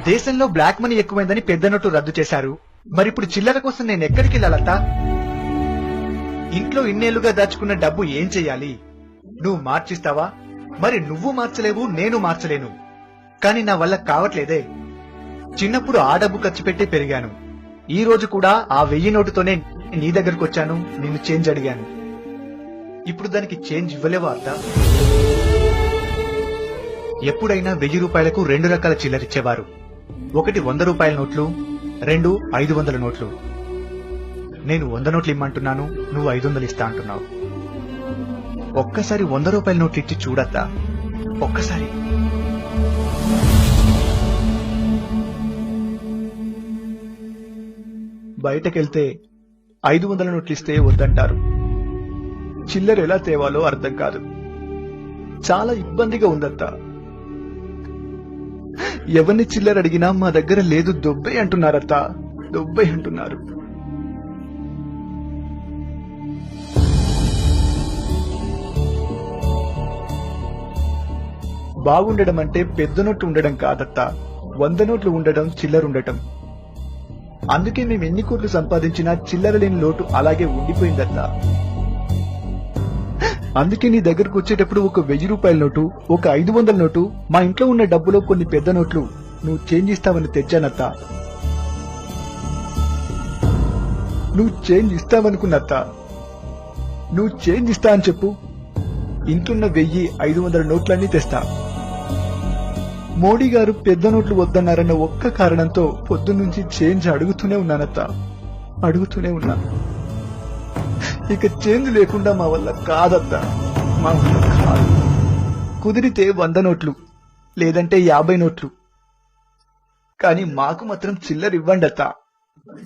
దేశంలో black money ఎక్కువైందని పెద్ద నోట్లు రద్దు చేశారు. మరిప్పుడు చిల్లర కోసం నేను ఎక్కడికి వెళ్ళాలత్తా? ఇంట్లో ఇన్నేళ్లుగా దాచుకున్న డబ్బు ఏం చెయ్యాలి? నువ్వు మార్చిస్తావా? మరి నువ్వు మార్చలేవు, నేను మార్చలేను. కాని నా వల్ల కావట్లేదే. చిన్నప్పుడు ఆ డబ్బు ఖర్చు పెట్టి పెరిగాను. ఈ రోజు కూడా ఆ 1000 నోటుతోనే నీ దగ్గరకు వచ్చాను, నిన్ను చేంజ్ అడిగాను. ఇప్పుడు దానికి చేంజ్ ఇవ్వలేవా అత్తా? ఎప్పుడైనా 1000 రూపాయలకు 2 రకాల చిల్లరిచ్చేవారు. ఒకటి 100 రూపాయల నోట్లు, 2 500 నోట్లు. నేను 100 నోట్లు ఇమ్మంటున్నాను, నువ్వు 500 ఇస్తా అంటున్నావు. ఒక్కసారి 100 రూపాయల నోట్లు ఇచ్చి చూడత్తా, ఒక్కసారి. బయటకెళ్తే 500 నోట్లు ఇస్తే వద్దంటారు. చిల్లర ఎలా తేవాలో అర్థం కాదు. చాలా ఇబ్బందిగా ఉందత్తా. ఎవరిని చిల్లర అడిగినా మా దగ్గర లేదు, దొబ్బే అంటున్నారత్తా, దొబ్బే అంటున్నారు. బాగుండడం అంటే పెద్ద నోట్లు ఉండడం కాదత్తా, 100 నోట్లు ఉండడం, చిల్లరుండటం. అందుకే మేము ఎన్ని కోట్లు సంపాదించినా చిల్లర లేని లోటు అలాగే ఉండిపోయిందత్తా. అందుకే నీ దగ్గరకు వచ్చేటప్పుడు ఒక 1000 రూపాయల నోటు, ఒక 500 నోటు, మా ఇంట్లో ఉన్న డబ్బులో కొన్ని పెద్ద నోట్లు నువ్వు చేంజ్ ఇస్తావని తెచ్చానత్తా. నువ్వు చేంజ్ ఇస్తావనుకున్నత్తా. నువ్వు చేంజ్ ఇస్తా అని చెప్పు, ఇంట్లున్న 1000 500 నోట్లన్నీ తెస్తా. మోడీ గారు పెద్ద నోట్లు వద్దన్నారన్న ఒక్క కారణంతో పొద్దున్నుంచి చేంజ్ అడుగుతూనే ఉన్నానత్తా, అడుగుతూనే ఉన్నా. ఇక చేంజ్ లేకుండా మా వల్ల కాదత్తా, మా వల్ల కాదు. కుదిరితే 100 నోట్లు, లేదంటే 50 నోట్లు. కానీ మాకు మాత్రం చిల్లర ఇవ్వండి అత్తా,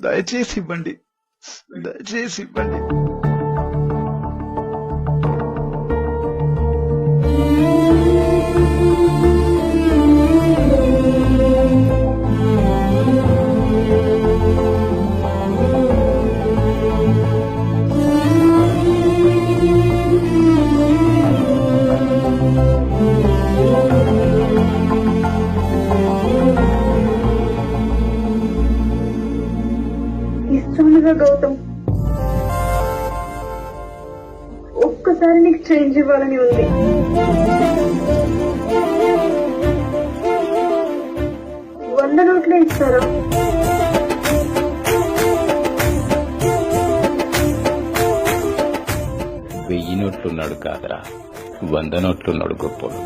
దయచేసి ఇవ్వండి, దయచేసి ఇవ్వండి. ఇస్తానుగా గౌతమ్, ఒక్కసారి నీకు చేంజ్ ఇవ్వాలని ఉంది. వంద నోట్లే ఇస్తారా? వెయ్యి నోట్లున్నాడు కాదరా, 100 నోట్లున్నాడు గొప్పోడు.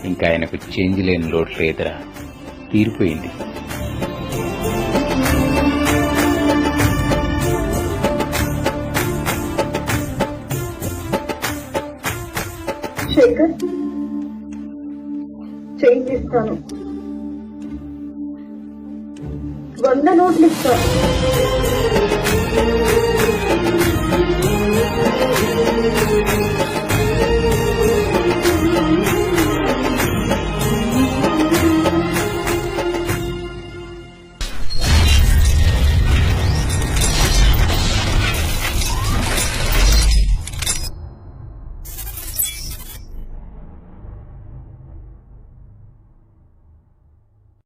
ఇంకా ఆయనకు చేంజ్ లేని లోటు లేదురా, తీరిపోయింది. శేఖర్, చేంజ్ ఇస్తాను, 100 నోట్లు ఇస్తాను.